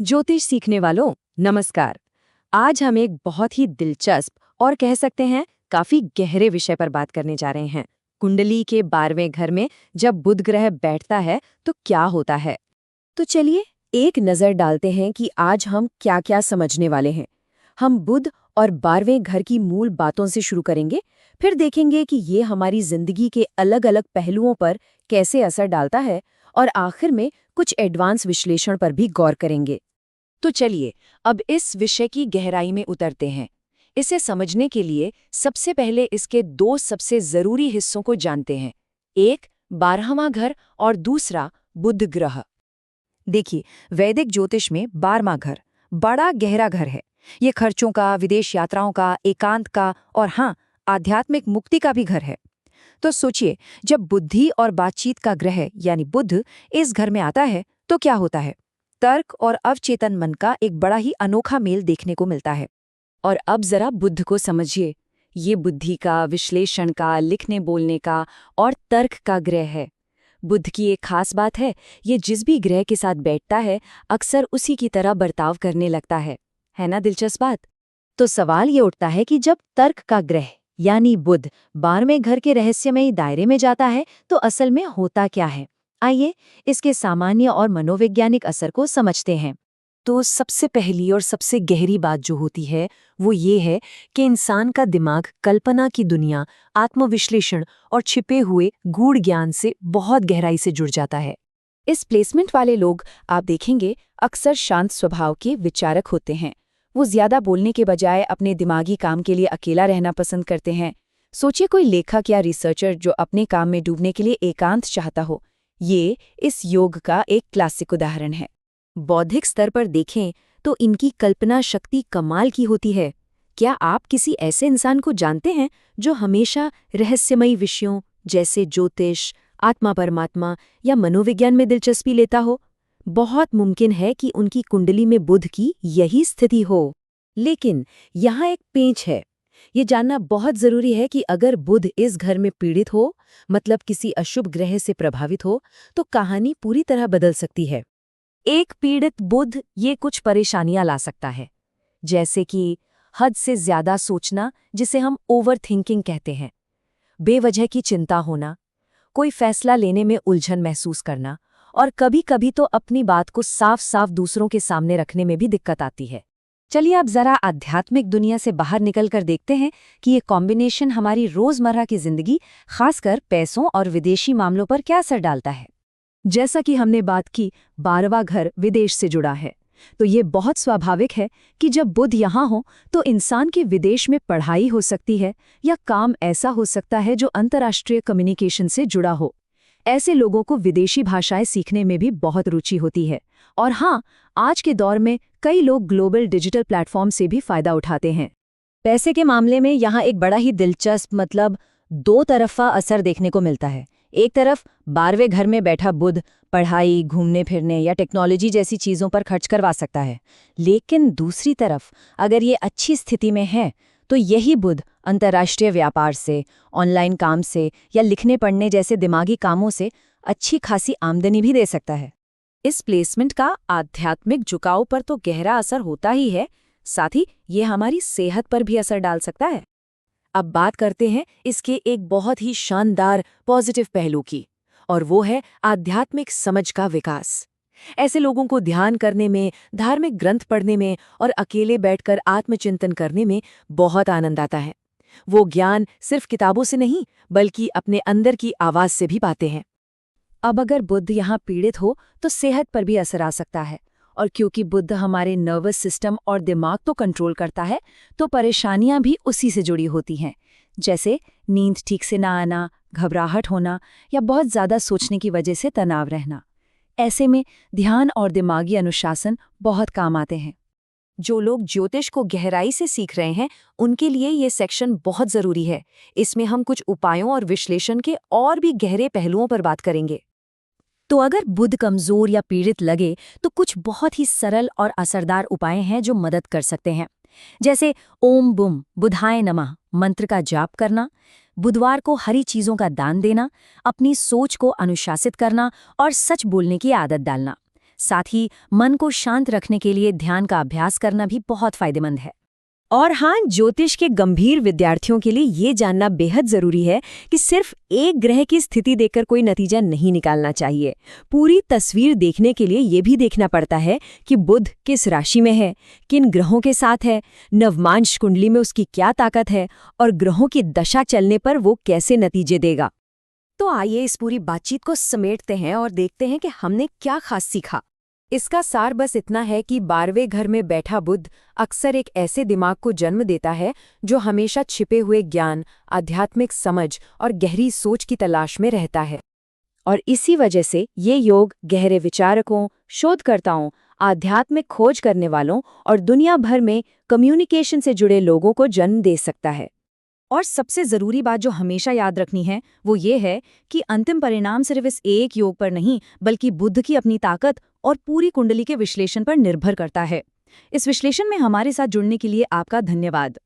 ज्योतिष सीखने वालों, नमस्कार। आज हम एक बहुत ही दिलचस्प और कह सकते हैं काफी गहरे विषय पर बात करने जा रहे हैं। कुंडली के 12वें घर में जब बुध ग्रह बैठता है तो क्या होता है। तो चलिए एक नजर डालते हैं कि आज हम क्या क्या समझने वाले हैं। हम बुध और 12वें घर की मूल बातों से शुरू करेंगे, फिर देखेंगे कि ये हमारी जिंदगी के अलग अलग पहलुओं पर कैसे असर डालता है, और आखिर में कुछ एडवांस विश्लेषण पर भी गौर करेंगे। तो चलिए अब इस विषय की गहराई में उतरते हैं। इसे समझने के लिए सबसे पहले इसके दो सबसे जरूरी हिस्सों को जानते हैं। एक 12वां घर और दूसरा बुध ग्रह। देखिए, वैदिक ज्योतिष में 12वां घर बड़ा गहरा घर है। ये खर्चों का, विदेश यात्राओं का, एकांत का और हाँ, आध्यात्मिक मुक्ति का भी घर है। तो सोचिए, जब बुद्धि और बातचीत का ग्रह यानी बुध इस घर में आता है तो क्या होता है। तर्क और अवचेतन मन का एक बड़ा ही अनोखा मेल देखने को मिलता है। और अब जरा बुध को समझिए। ये बुद्धि का, विश्लेषण का, लिखने बोलने का और तर्क का ग्रह है। बुध की एक खास बात है, ये जिस भी ग्रह के साथ बैठता है अक्सर उसी की तरह बर्ताव करने लगता है ना दिलचस्प बात। तो सवाल ये उठता है कि जब तर्क का ग्रह यानी बुध 12वें घर के रहस्यमयी दायरे में जाता है तो असल में होता क्या है। आइए इसके सामान्य और मनोवैज्ञानिक असर को समझते हैं। तो सबसे पहली और सबसे गहरी बात जो होती है वो ये है कि इंसान का दिमाग कल्पना की दुनिया, आत्मविश्लेषण और छिपे हुए गूढ़ ज्ञान से बहुत गहराई से जुड़ जाता है। इस प्लेसमेंट वाले लोग आप देखेंगे अक्सर शांत स्वभाव के विचारक होते हैं। वो ज्यादा बोलने के बजाय अपने दिमागी काम के लिए अकेला रहना पसंद करते हैं। सोचिए कोई लेखक या रिसर्चर जो अपने काम में डूबने के लिए एकांत चाहता हो। ये इस योग का एक क्लासिक उदाहरण है। बौद्धिक स्तर पर देखें तो इनकी कल्पना शक्ति कमाल की होती है। क्या आप किसी ऐसे इंसान को जानते हैं जो हमेशा रहस्यमयी विषयों जैसे ज्योतिष, आत्मा परमात्मा या मनोविज्ञान में दिलचस्पी लेता हो? बहुत मुमकिन है कि उनकी कुंडली में बुध की यही स्थिति हो। लेकिन यहाँ एक पेंच है। ये जानना बहुत जरूरी है कि अगर बुध इस घर में पीड़ित हो, मतलब किसी अशुभ ग्रह से प्रभावित हो, तो कहानी पूरी तरह बदल सकती है। एक पीड़ित बुध ये कुछ परेशानियां ला सकता है, जैसे कि हद से ज्यादा सोचना, जिसे हम ओवर थिंकिंग कहते हैं, बेवजह की चिंता होना, कोई फैसला लेने में उलझन महसूस करना और कभी-कभी तो अपनी बात को साफ-साफ दूसरों के सामने रखने में भी दिक्कत आती है। चलिए अब जरा आध्यात्मिक दुनिया से बाहर निकलकर देखते हैं कि ये कॉम्बिनेशन हमारी रोजमर्रा की जिंदगी, खासकर पैसों और विदेशी मामलों पर क्या असर डालता है। जैसा कि हमने बात की, 12वां घर विदेश से जुड़ा है, तो ये बहुत स्वाभाविक है कि जब बुध यहाँ हो तो इंसान के विदेश में पढ़ाई हो सकती है या काम ऐसा हो सकता है जो अंतर्राष्ट्रीय कम्युनिकेशन से जुड़ा हो। ऐसे लोगों को विदेशी भाषाएं सीखने में भी बहुत रुचि होती है। और हाँ, आज के दौर में कई लोग ग्लोबल डिजिटल प्लेटफॉर्म से भी फायदा उठाते हैं। पैसे के मामले में यहाँ एक बड़ा ही दिलचस्प, मतलब दो तरफा असर देखने को मिलता है। एक तरफ 12वें घर में बैठा बुध पढ़ाई, घूमने फिरने या टेक्नोलॉजी जैसी चीज़ों पर खर्च करवा सकता है, लेकिन दूसरी तरफ अगर ये अच्छी स्थिति में है तो यही बुध अंतर्राष्ट्रीय व्यापार से, ऑनलाइन काम से या लिखने पढ़ने जैसे दिमागी कामों से अच्छी खासी आमदनी भी दे सकता है। इस प्लेसमेंट का आध्यात्मिक झुकाव पर तो गहरा असर होता ही है, साथ ही ये हमारी सेहत पर भी असर डाल सकता है। अब बात करते हैं इसके एक बहुत ही शानदार पॉजिटिव पहलू की, और वो है आध्यात्मिक समझ का विकास। ऐसे लोगों को ध्यान करने में, धार्मिक ग्रंथ पढ़ने में और अकेले बैठकर आत्मचिंतन करने में बहुत आनंद आता है। वो ज्ञान सिर्फ किताबों से नहीं, बल्कि अपने अंदर की आवाज से भी पाते हैं। अब अगर बुध यहाँ पीड़ित हो तो सेहत पर भी असर आ सकता है, और क्योंकि बुध हमारे नर्वस सिस्टम और दिमाग तो कंट्रोल करता है, तो परेशानियां भी उसी से जुड़ी होती हैं, जैसे नींद ठीक से ना आना, घबराहट होना या बहुत ज़्यादा सोचने की वजह से तनाव रहना। ऐसे में ध्यान और दिमागी अनुशासन बहुत काम आते हैं। जो लोग ज्योतिष को गहराई से सीख रहे हैं उनके लिए ये सेक्शन बहुत ज़रूरी है। इसमें हम कुछ उपायों और विश्लेषण के और भी गहरे पहलुओं पर बात करेंगे। तो अगर बुध कमजोर या पीड़ित लगे तो कुछ बहुत ही सरल और असरदार उपाय हैं जो मदद कर सकते हैं, जैसे ओम बुम बुधाय नमः मंत्र का जाप करना, बुधवार को हरी चीजों का दान देना, अपनी सोच को अनुशासित करना और सच बोलने की आदत डालना। साथ ही मन को शांत रखने के लिए ध्यान का अभ्यास करना भी बहुत फायदेमंद है। और हाँ, ज्योतिष के गंभीर विद्यार्थियों के लिए ये जानना बेहद जरूरी है कि सिर्फ एक ग्रह की स्थिति देखकर कोई नतीजा नहीं निकालना चाहिए। पूरी तस्वीर देखने के लिए ये भी देखना पड़ता है कि बुध किस राशि में है, किन ग्रहों के साथ है, नवमांश कुंडली में उसकी क्या ताकत है और ग्रहों की दशा चलने पर वो कैसे नतीजे देगा। तो आइए इस पूरी बातचीत को समेटते हैं और देखते हैं कि हमने क्या खास सीखा। इसका सार बस इतना है कि 12वें घर में बैठा बुध अक्सर एक ऐसे दिमाग को जन्म देता है जो हमेशा छिपे हुए ज्ञान, आध्यात्मिक समझ और गहरी सोच की तलाश में रहता है। और इसी वजह से ये योग गहरे विचारकों, शोधकर्ताओं, आध्यात्मिक खोज करने वालों और दुनिया भर में कम्युनिकेशन से जुड़े लोगों को जन्म दे सकता है। और सबसे ज़रूरी बात जो हमेशा याद रखनी है वो ये है कि अंतिम परिणाम सिर्फ इस एक योग पर नहीं बल्कि बुध की अपनी ताकत और पूरी कुंडली के विश्लेषण पर निर्भर करता है। इस विश्लेषण में हमारे साथ जुड़ने के लिए आपका धन्यवाद।